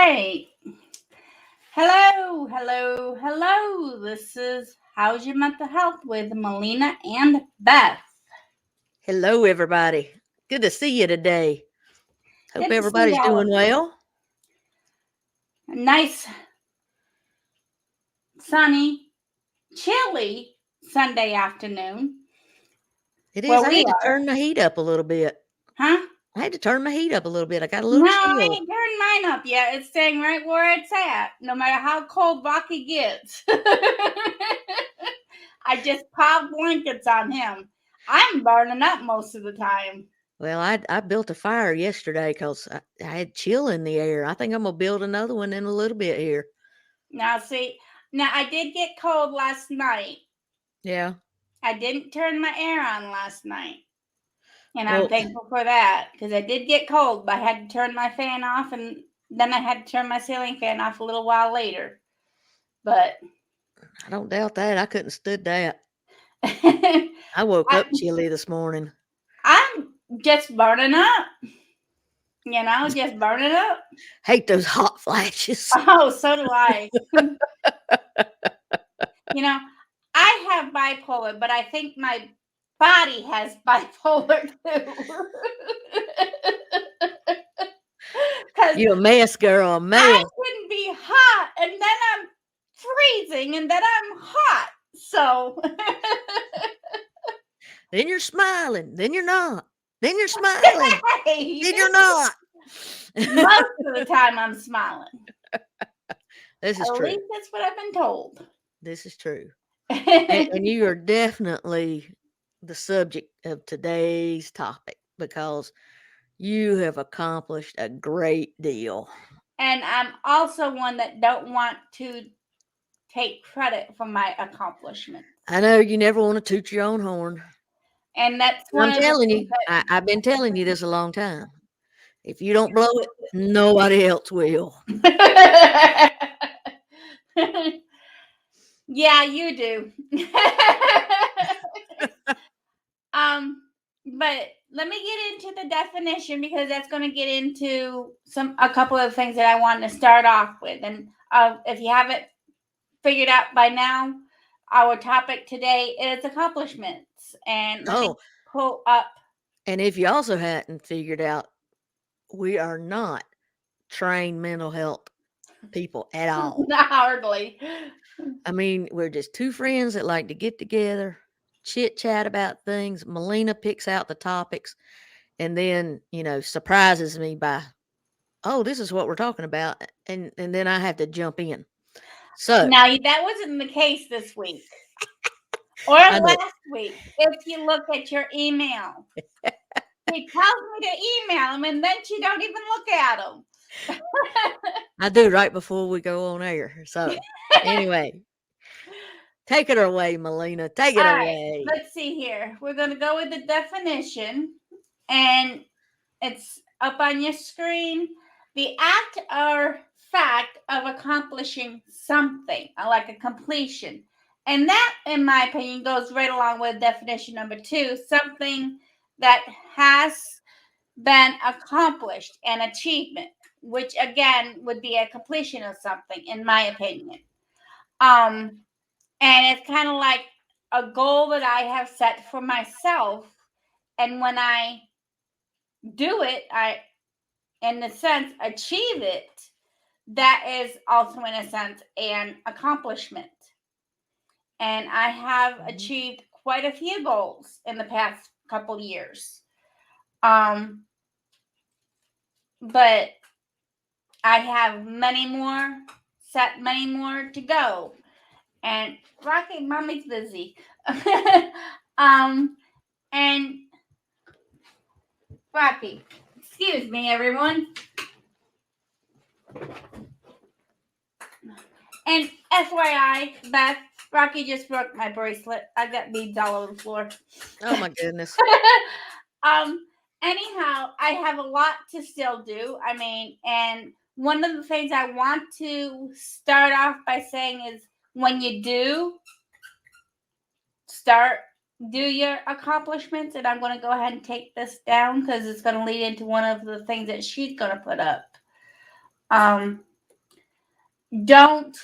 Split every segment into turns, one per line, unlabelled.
right. Hello. This is How's Your Mental Health with Melina and Beth.
Hello, everybody. Good to see you today. Hope
Good to see
everybody's
y'all.
doing well.
A nice, sunny, chilly Sunday afternoon
It
where
is. I
we
had to
are.
turn my heat up a little bit.
Huh?
I had to turn my heat up a little bit. I got a little
No, I
chill.
ain't turned mine up yet. It's staying right where it's at, no matter how cold Rocky gets. I just pile blankets on him. I'm burning up most of the time.
Well, I built a fire yesterday because I had chill in the air. I think I'm gonna build another one in a little bit here.
Now, see, now I did get cold last night.
Yeah.
I didn't turn my air on last night. And I'm
Well,
thankful for that because I did get cold, but I had to turn my fan off and then I had to turn my ceiling fan off a little while later. But
I don't doubt that. I couldn't stood that.
I,
I woke up chilly this morning.
I'm just burning up, just burning up.
Hate those hot flashes.
Oh, so do I. You know, I have bipolar, but I think my body has bipolar too. Because
You a mess, girl, a mess.
I can be hot and then I'm freezing and then I'm hot. So
Then you're smiling. Then you're not. Then you're smiling. Then you're not.
most of the time I'm smiling.
This is
At
true.
least that's what I've been told.
This is true. And you are definitely the subject of today's topic because you have accomplished a great deal.
And I'm also one that don't want to take credit for my accomplishments.
I know you never want to toot your own horn.
And that's
And
one
I'm
of the
telling
things
you, I've been telling you this a long time. If you don't blow it, nobody else will.
that yeah, you do. But let me get into the definition because that's going to get into a couple of things that I want to start off with. And if you haven't figured out by now, our topic today is accomplishments. And let me pull up.
And if you also hadn't figured out, we are not trained mental health people at all.
Not hardly.
I mean, we're just two friends that like to get together, chit chat about things. Melina picks out the topics and then, surprises me by, oh, this is what we're talking about. And then I have to jump in. So
Now, that wasn't the case this week or
I know.
last week. If you look at your email, she tells me to email them and then she don't even look at them.
I do right before we go on air. So anyway, take it away, Melina. Take it
All
away.
right, let's see here. We're going to go with the definition, and it's up on your screen. The act or fact of accomplishing something, like a completion. And that, in my opinion, goes right along with definition number 2, something that has been accomplished, an achievement, which again would be a completion of something, in my opinion. And it's kind of like a goal that I have set for myself. And when I do it, I, in a sense, achieve it. That is also, in a sense, an accomplishment. And I have achieved quite a few goals in the past couple years. But I have many more to go. And Rocky, mommy's busy. And Rocky, excuse me, everyone. And FYI, Beth, Rocky just broke my bracelet. I got beads all over the floor.
Oh my goodness.
Anyhow, I have a lot to still do. I mean, and one of the things I want to start off by saying is when you do your accomplishments, and I'm going to go ahead and take this down because it's going to lead into one of the things that she's going to put up. don't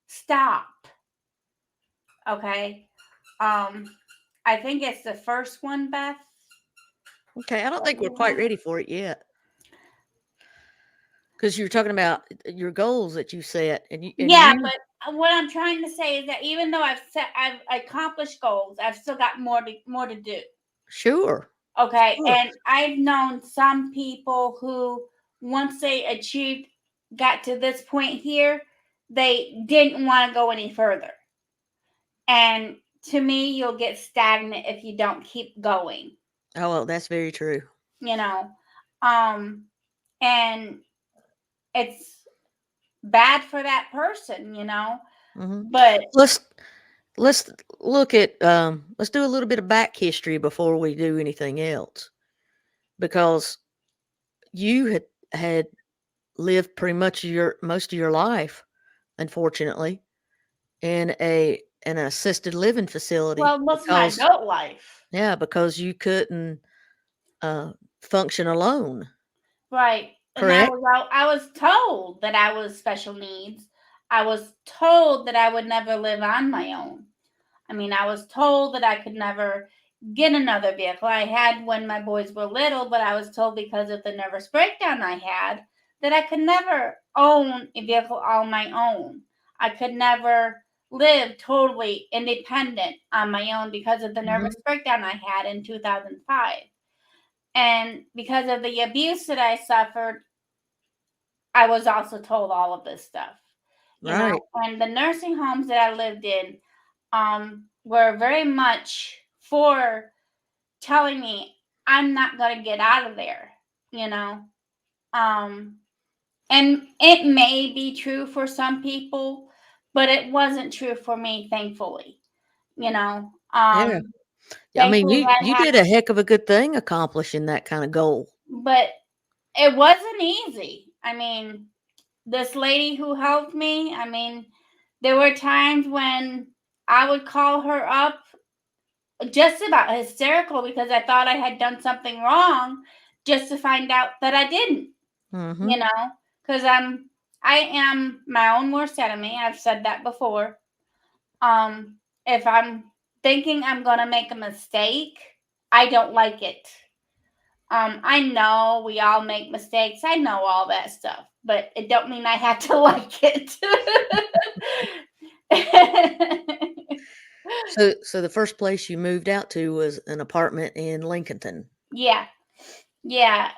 stop. Okay. I think it's the first one, Beth.
Okay, I don't think we're quite ready for it yet. Because you're talking about your goals that you set,
Yeah, but what I'm trying to say is that even though I've accomplished goals, I've still got more to do.
Sure.
Okay,
Sure.
and I've known some people who, once they got to this point here, they didn't want to go any further. And to me, you'll get stagnant if you don't keep going.
Oh, well, that's very true.
You know, and it's bad for that person.
Mm-hmm.
But
Let's look at let's do a little bit of back history before we do anything else, because you had lived pretty much most of your life, unfortunately, in an assisted living facility
well, most of my adult life.
because you couldn't function alone.
Right. And
Correct.
I was told that I was special needs. I was told that I would never live on my own. I mean, I was told that I could never get another vehicle. I had when my boys were little, but I was told because of the nervous breakdown I had that I could never own a vehicle on my own. I could never live totally independent on my own because of the nervous breakdown I had in 2005. And because of the abuse that I suffered, I was also told all of this stuff.
Right.
And the nursing homes that I lived in were very much for telling me I'm not going to get out of there, you know. And it may be true for some people, but it wasn't true for me, thankfully.
Yeah. I mean,
Thankfully
you did a heck of a good thing accomplishing that kind of goal.
but it wasn't easy. I mean, this lady who helped me, I mean, there were times when I would call her up just about hysterical because I thought I had done something wrong just to find out that I didn't.
Mm-hmm.
Because I am my own worst enemy. I've said that before. If I'm thinking I'm gonna make a mistake, I don't like it. I know we all make mistakes. I know all that stuff, but it don't mean I have to like it.
So the first place you moved out to was an apartment in Lincolnton.
Yeah.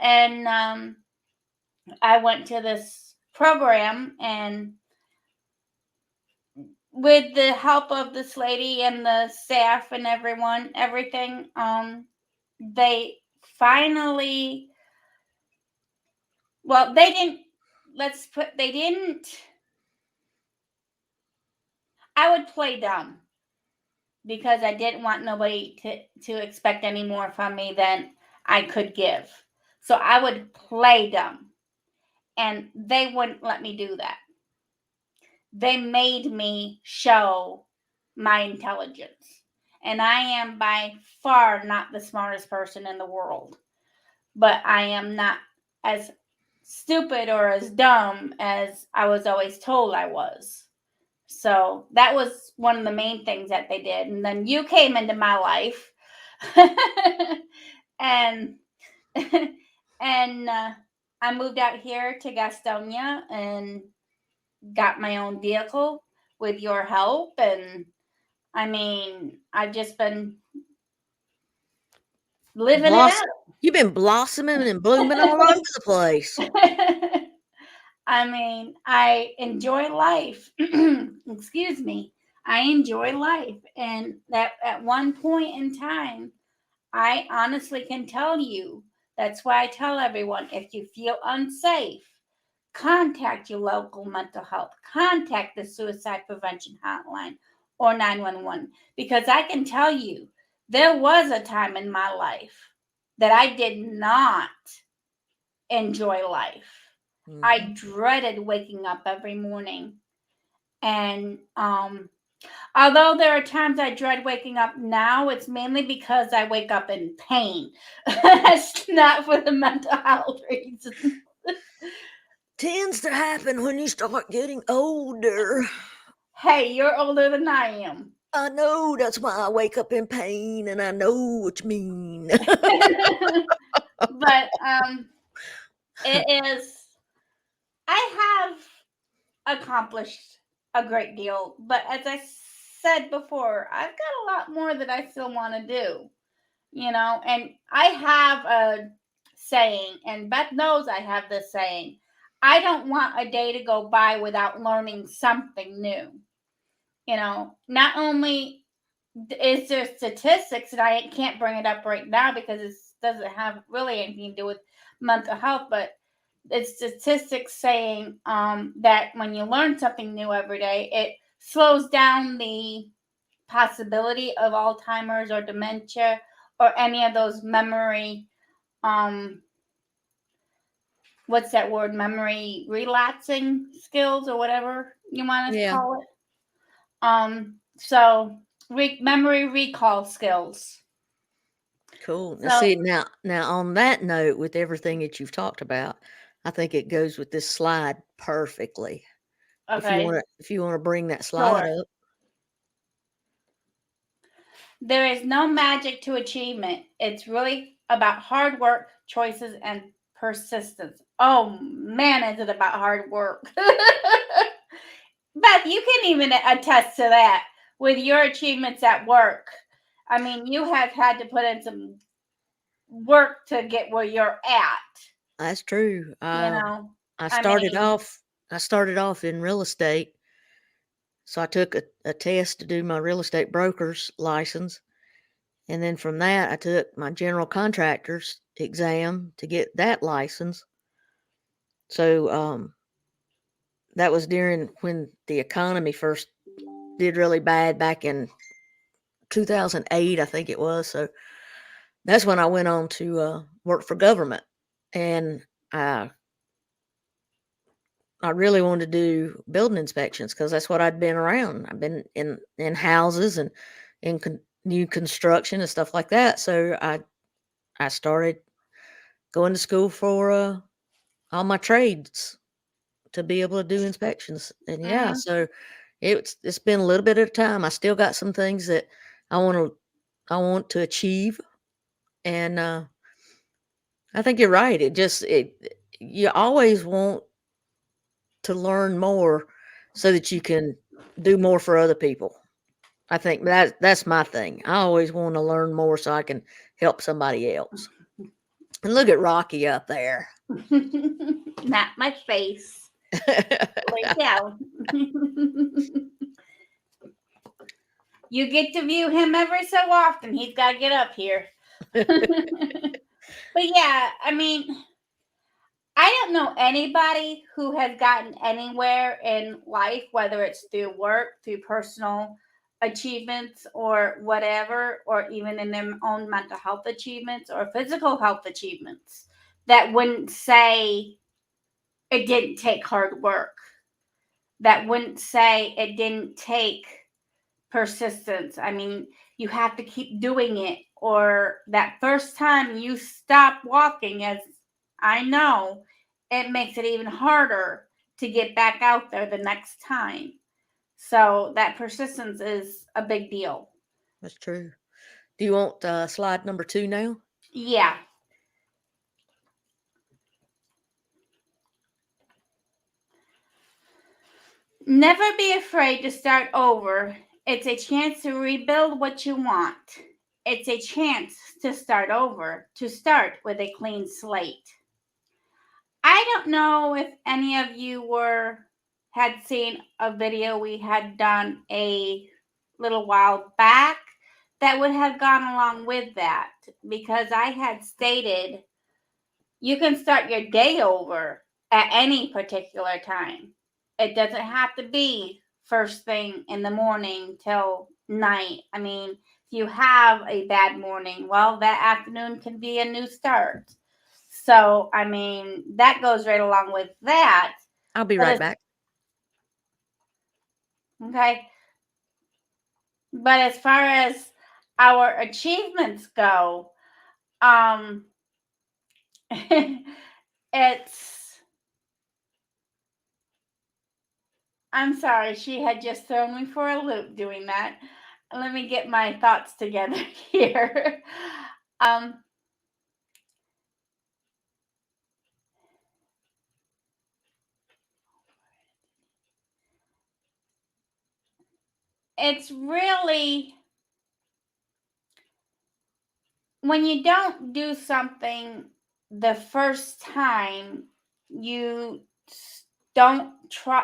And I went to this program, and with the help of this lady and the staff and everything, they finally, well, they didn't, I would play dumb because I didn't want nobody to expect any more from me than I could give. So I would play dumb, and they wouldn't let me do that. They made me show my intelligence. And I am by far not the smartest person in the world, but I am not as stupid or as dumb as I was always told I was. So that was one of the main things that they did. And then you came into my life. and and I moved out here to Gastonia and got my own vehicle with your help. And I mean, I've just been living it out.
You've been blossoming and blooming all over the place.
I mean, I enjoy life. Excuse me. I enjoy life. And that at one point in time, I honestly can tell you that's why I tell everyone if you feel unsafe, contact your local mental health, contact the suicide prevention hotline or 911. Because I can tell you, there was a time in my life that I did not enjoy life. I dreaded waking up every morning. And although there are times I dread waking up now, it's mainly because I wake up in pain. It's not for the mental health reasons.
Tends to happen when you start getting older.
Hey, you're older than I am.
I know, that's why I wake up in pain, and I know what you mean.
But it is. I have accomplished a great deal, but as I said before, I've got a lot more that I still want to do. And I have a saying, and Beth knows I have this saying: I don't want a day to go by without learning something new. Not only is there statistics, and I can't bring it up right now because it doesn't have really anything to do with mental health, but it's statistics saying that when you learn something new every day, it slows down the possibility of Alzheimer's or dementia or any of those memory, what's that word, memory relapsing skills or whatever you want to
Yeah.
call it. So memory recall skills.
Cool. Now,
So
see, now on that note, with everything that you've talked about, I think it goes with this slide perfectly.
okay,
If you want to bring that slide
sure.
up.
There is no magic to achievement. It's really about hard work, choices, and persistence. Oh man, is it about hard work? Beth, you can even attest to that with your achievements at work. I mean, you have had to put in some work to get where you're at.
That's true.
You know,
I
I
started
mean,
off I started off in real estate. So I took a test to do my real estate broker's license. And then from that, I took my general contractor's exam to get that license. So that was during when the economy first did really bad back in 2008, I think it was. So that's when I went on to work for government. And I really wanted to do building inspections because that's what I'd been around. I've been in houses and in new construction and stuff like that. So I started going to school for all my trades to be able to do inspections. And yeah,
mhm.
so it's been a little bit at a time. I still got some things that I want to achieve, and I think you're right. It you always want to learn more so that you can do more for other people. I think that's my thing. I always want to learn more so I can help somebody else. And look at Rocky up there.
Not my face. Lay down. You get to view him every so often. He's got to get up here. But yeah, I mean, I don't know anybody who has gotten anywhere in life, whether it's through work, through personal achievements, or whatever, or even in their own mental health achievements or physical health achievements, that wouldn't say it didn't take hard work, that wouldn't say it didn't take persistence. I mean, you have to keep doing it, or that first time you stop walking, as I know, it makes it even harder to get back out there the next time. So that persistence is a big deal.
That's true. Do you want slide number 2 now?
Yeah. Never be afraid to start over. It's a chance to rebuild what you want. It's a chance to start over, to start with a clean slate. I don't know if any of you had seen a video we had done a little while back that would have gone along with that, because I had stated you can start your day over at any particular time. It doesn't have to be first thing in the morning till night. I mean, if you have a bad morning, well, that afternoon can be a new start. So, I mean, that goes right along with that.
I'll be
But
right
it's
back.
okay. But as far as our achievements go, um, it's I'm sorry, she had just thrown me for a loop doing that. Let me get my thoughts together here. um, it's really when you don't do something the first time, you don't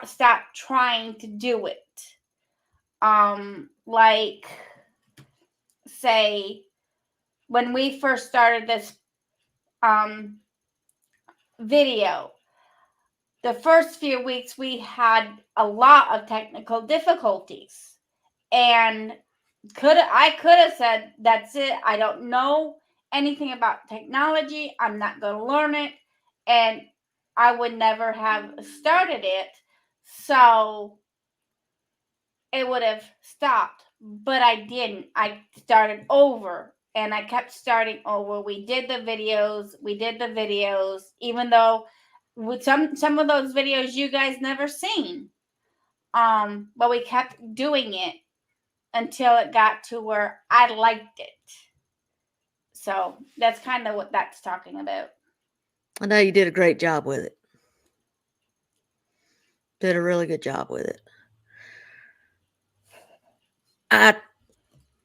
stop trying to do it. Like say when we first started this um video, the first few weeks we had a lot of technical difficulties, and I could have said, that's it, I don't know anything about technology, I'm not going to learn it, and I would never have started it, so it would have stopped. But I didn't. I started over, and I kept starting over. We did the videos, even though with some of those videos you guys never seen. But we kept doing it until it got to where I liked it. So that's kind of what that's talking about.
I know you did a great job with it. Did a really good job with it.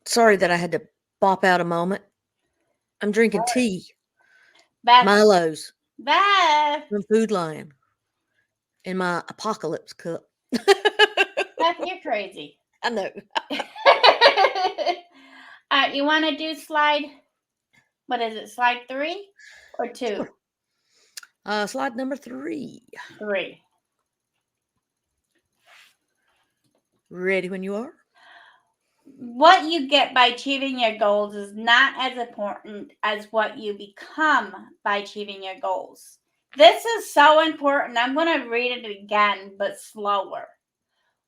Sorry that I had to bop out a moment. I'm drinking tea.
Beth,
Milo's
Beth,
from Food Lion in my apocalypse cup.
Beth, you're crazy.
I know.
You want to do slide? What is it? Slide 3 or 2?
Sure. Slide number 3.
3.
Ready when you are.
What you get by achieving your goals is not as important as what you become by achieving your goals. This is so important. I'm going to read it again, but slower.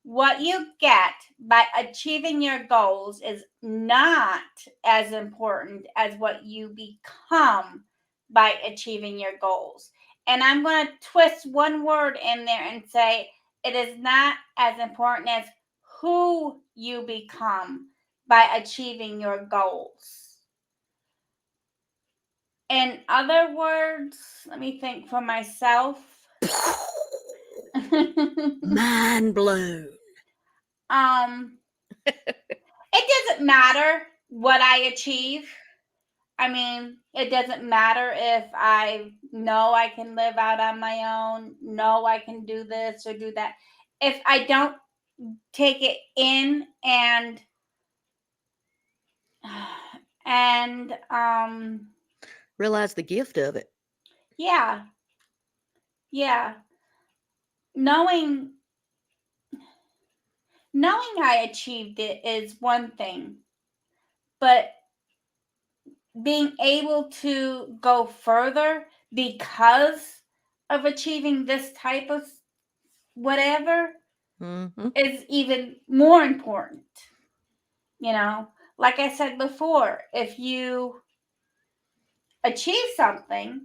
What you get by achieving your goals is not as important as what you become by achieving your goals. And I'm going to twist one word in there and say it is not as important as who you become by achieving your goals. In other words, let me think for myself.
Mind blown.
It doesn't matter what I achieve. I mean, it doesn't matter if I know I can live out on my own, know I can do this or do that. If I don't take it in and
realize the gift of it.
Yeah. Knowing I achieved it is one thing, but being able to go further because of achieving this type of whatever is even more important. You know, like I said before, if you achieve something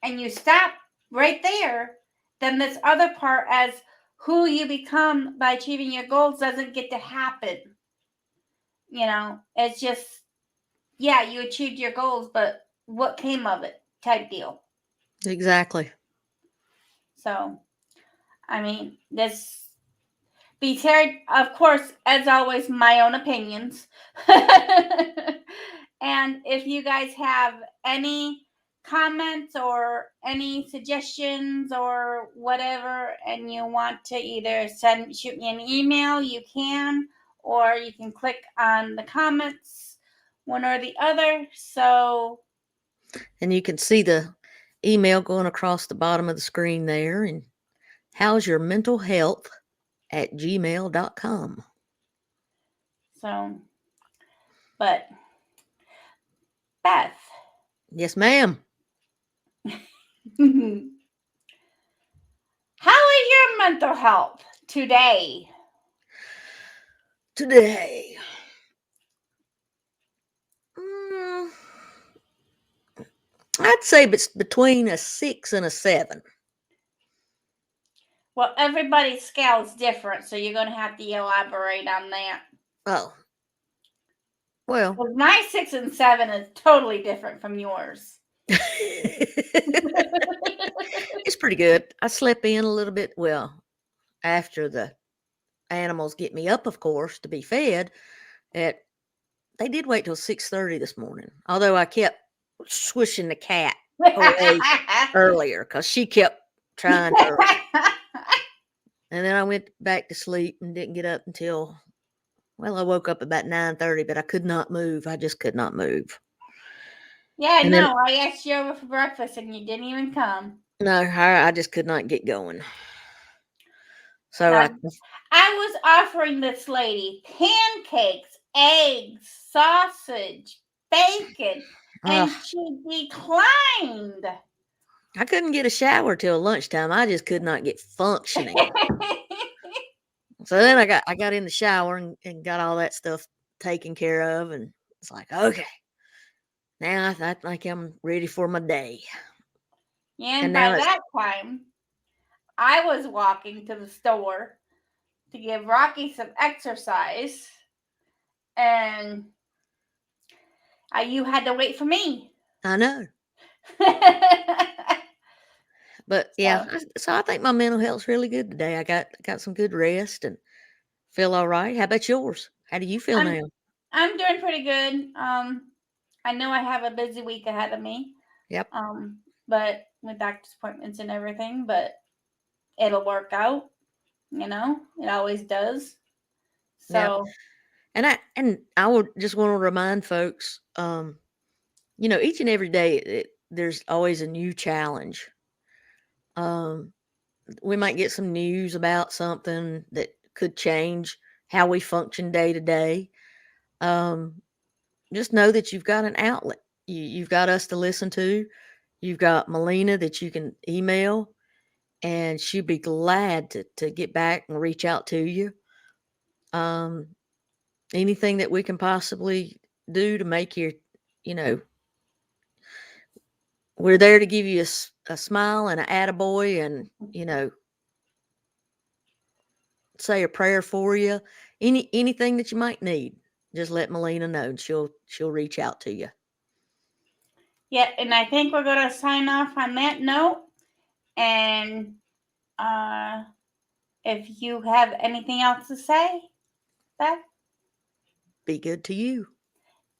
and you stop right there, then this other part as who you become by achieving your goals doesn't get to happen. You know, it's just, yeah, you achieved your goals, but what came of it type deal.
Exactly.
So, I mean, this beats here, of course, as always, my own opinions. And if you guys have any comments or any suggestions or whatever, and you want to either shoot me an email, you can, or you can click on the comments, one or the other. So,
and you can see the email going across the bottom of the screen there. And how's your mental health at gmail.com.
So, but Beth.
Yes, ma'am.
How is your mental health today?
Today. I'd say it's between a 6 and a 7.
Well, everybody's scale is different, so you're going to have to elaborate on that.
Oh, well,
'Cause my 6 and 7 is totally different from yours.
it's pretty good. I slept in a little bit. Well, after the animals get me up, of course, to be fed. They did wait till 6:30 this morning, although I kept swishing the cat away earlier because she kept trying to. And then I went back to sleep and didn't get up until, well, I woke up about 9:30, but I could not move. I just could not move.
Yeah,
And then
no, I asked you over for breakfast and you didn't even come.
no, I just could not get going. So
Now, I was offering this lady pancakes, eggs, sausage, bacon, and she declined.
I couldn't get a shower till lunchtime. I just could not get functioning. So then I got in the shower and got all that stuff taken care of, and it's like, okay, now I think I'm ready for my day.
And
And
by
now it's
that time, I was walking to the store to give Rocky some exercise, and you had to wait for me.
I know. But yeah, so I think my mental health's really good today. I got some good rest and feel all right. How about yours? How do you feel now?
I'm doing pretty good. I know I have a busy week ahead of me.
Yep.
But with doctor's appointments and everything, but it'll work out. It always does. So
yep. And I would just want to remind folks, each and every day there's always a new challenge. We might get some news about something that could change how we function day to day. Just know that you've got an outlet. You've got us to listen to. You've got Melina that you can email, and she'd be glad to get back and reach out to you. Anything that we can possibly do to make we're there to give you a smile and an attaboy and, say a prayer for you. Anything that you might need, just let Melina know and she'll reach out to you.
yeah, and I think we're gonna sign off on that note. And if you have anything else to say, Beth,
be good to you.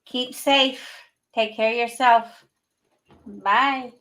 Keep safe. Take care of yourself. Bye.